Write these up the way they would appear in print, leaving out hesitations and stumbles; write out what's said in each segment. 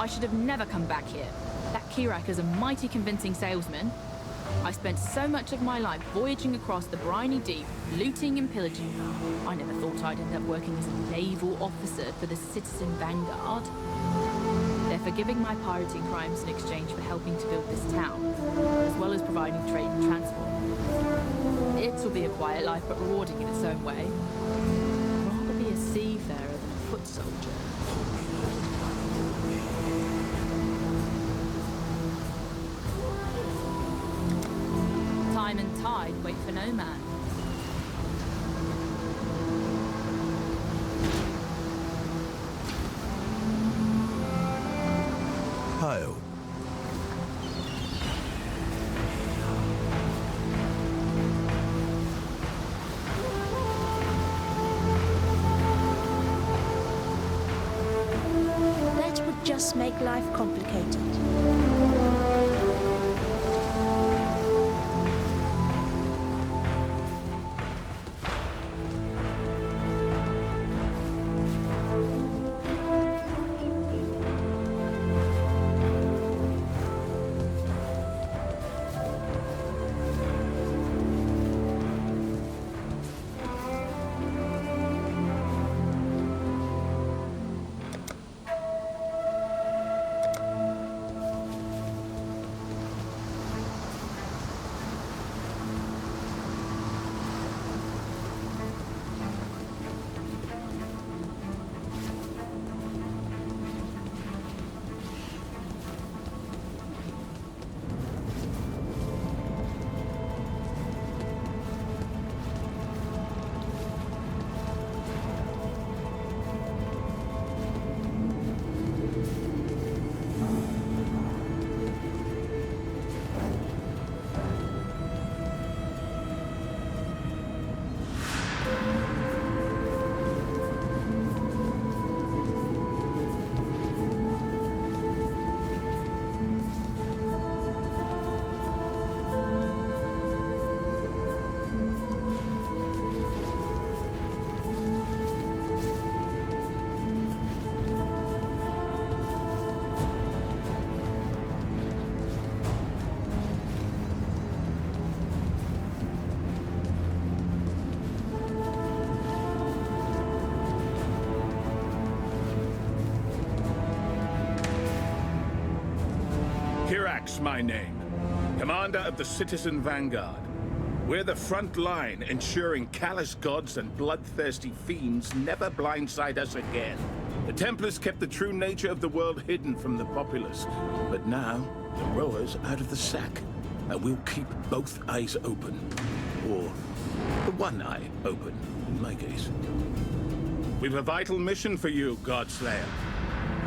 I should have never come back here. That Kirak is a mighty convincing salesman. I spent so much of my life voyaging across the briny deep, looting and pillaging. I never thought I'd end up working as a naval officer for the Citizen Vanguard. They're forgiving my pirating crimes in exchange for helping to build this town, as well as providing trade and transport. It will be a quiet life, but rewarding in its own way. I'd rather be a seafarer than a foot soldier. Time and tide wait for no man. Hail. That would just make life complicated. Kirak's my name, commander of the Citizen Vanguard. We're the front line, ensuring callous gods and bloodthirsty fiends never blindside us again. The Templars kept the true nature of the world hidden from the populace, but now the rower's out of the sack, and we'll keep both eyes open. Or the one eye open, in my case. We've a vital mission for you, Godslayer.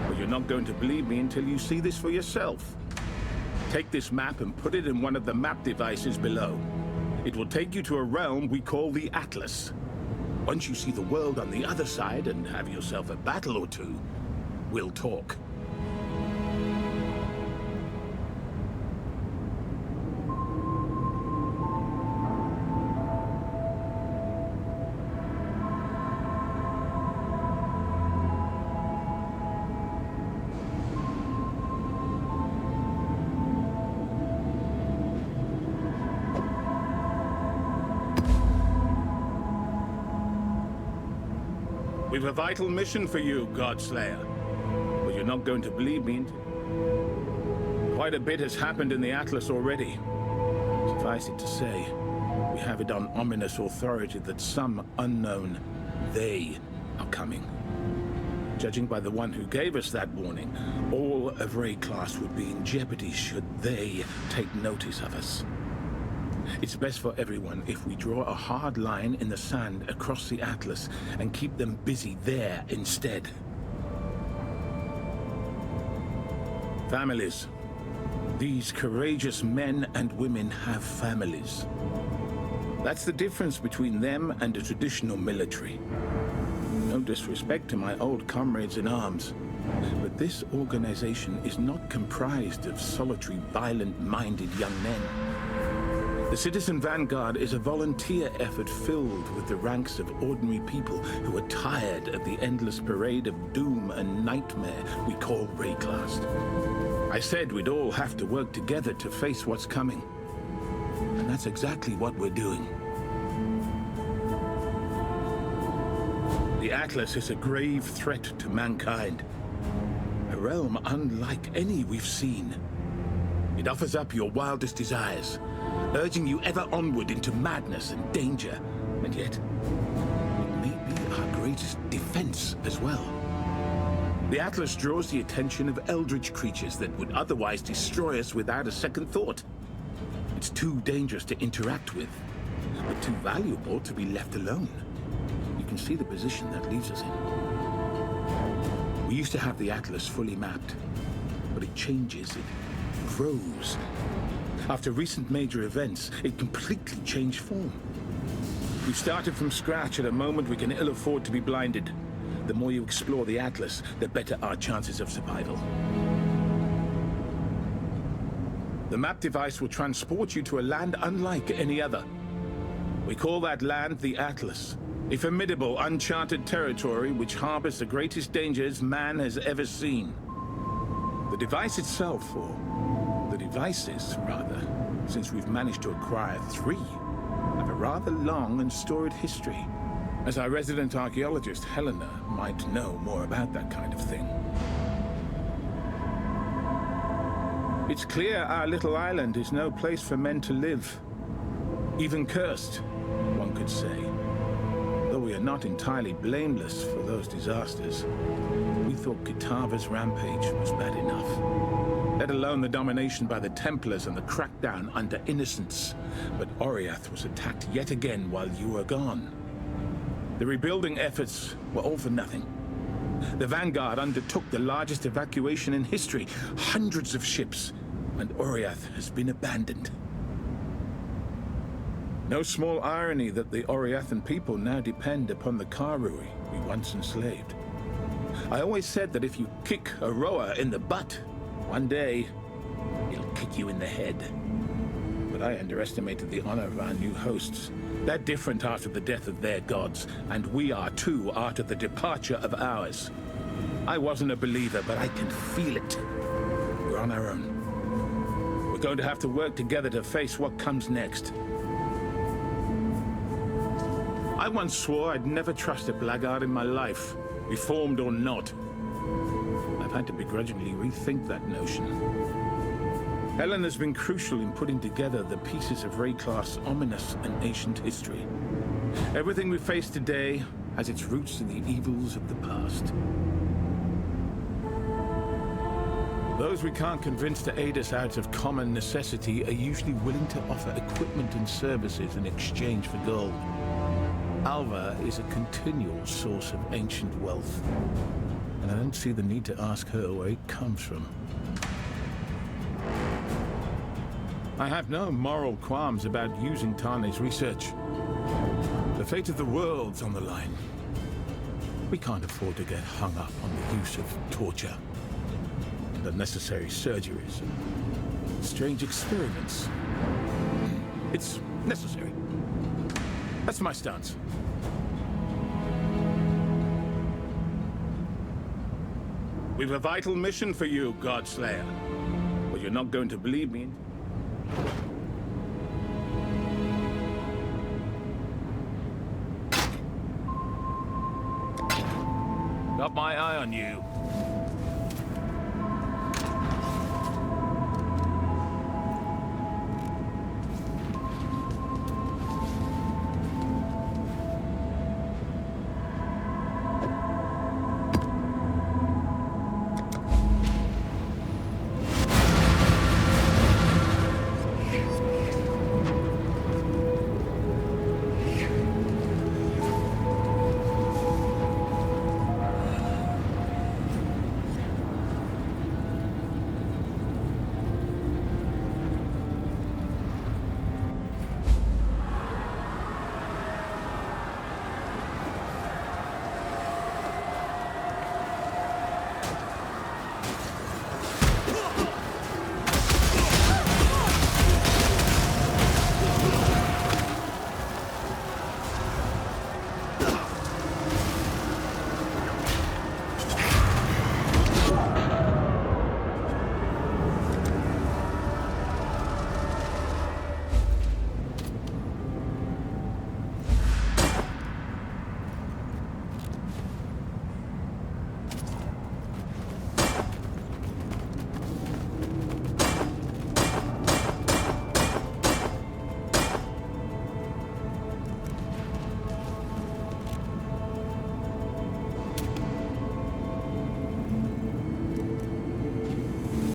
But you're not going to believe me until you see this for yourself. Take this map and put it in one of the map devices below. It will take you to a realm we call the Atlas. Once you see the world on the other side and have yourself a battle or two, we'll talk. We've a vital mission for you, Godslayer. But you're not going to believe me until... Quite a bit has happened in the Atlas already. Suffice it to say, we have it on ominous authority that some unknown they are coming. Judging by the one who gave us that warning, all of Ray class would be in jeopardy should they take notice of us. It's best for everyone if we draw a hard line in the sand across the Atlas and keep them busy there instead. Families. These courageous men and women have families. That's the difference between them and a traditional military. No disrespect to my old comrades in arms, but this organization is not comprised of solitary, violent-minded young men. The Citizen Vanguard is a volunteer effort filled with the ranks of ordinary people who are tired of the endless parade of doom and nightmare we call Rayclast. I said we'd all have to work together to face what's coming. And that's exactly what we're doing. The Atlas is a grave threat to mankind. A realm unlike any we've seen. It offers up your wildest desires, urging you ever onward into madness and danger. And yet, it may be our greatest defense as well. The Atlas draws the attention of eldritch creatures that would otherwise destroy us without a second thought. It's too dangerous to interact with, but too valuable to be left alone. You can see the position that leaves us in. We used to have the Atlas fully mapped, but it changes, it grows. After recent major events, it completely changed form. We've started from scratch at a moment we can ill afford to be blinded. The more you explore the Atlas, the better our chances of survival. The map device will transport you to a land unlike any other. We call that land the Atlas, a formidable, uncharted territory which harbors the greatest dangers man has ever seen. The device itself, or the devices, rather, since we've managed to acquire 3, have a rather long and storied history. As our resident archaeologist, Helena, might know more about that kind of thing. It's clear our little island is no place for men to live. Even cursed, one could say. Though we are not entirely blameless for those disasters, we thought Kitava's rampage was bad enough. Let alone the domination by the Templars and the crackdown under innocents. But Oriath was attacked yet again while you were gone. The rebuilding efforts were all for nothing. The Vanguard undertook the largest evacuation in history, hundreds of ships, and Oriath has been abandoned. No small irony that the Oriathan people now depend upon the Karui we once enslaved. I always said that if you kick a rower in the butt, one day it'll kick you in the head. But I underestimated the honor of our new hosts. They're different after the death of their gods, and we are too after the departure of ours. I wasn't a believer, but I can feel it. We're on our own. We're going to have to work together to face what comes next. I once swore I'd never trust a blackguard in my life, reformed or not. I've had to begrudgingly rethink that notion. Helen has been crucial in putting together the pieces of Rayclast's ominous and ancient history. Everything we face today has its roots in the evils of the past. Those we can't convince to aid us out of common necessity are usually willing to offer equipment and services in exchange for gold. Alva is a continual source of ancient wealth, and I don't see the need to ask her where it comes from. I have no moral qualms about using Tane's research. The fate of the world's on the line. We can't afford to get hung up on the use of torture and unnecessary surgeries and strange experiments. It's necessary. That's my stance. We've a vital mission for you, Godslayer. But you're not going to believe me. Got my eye on you.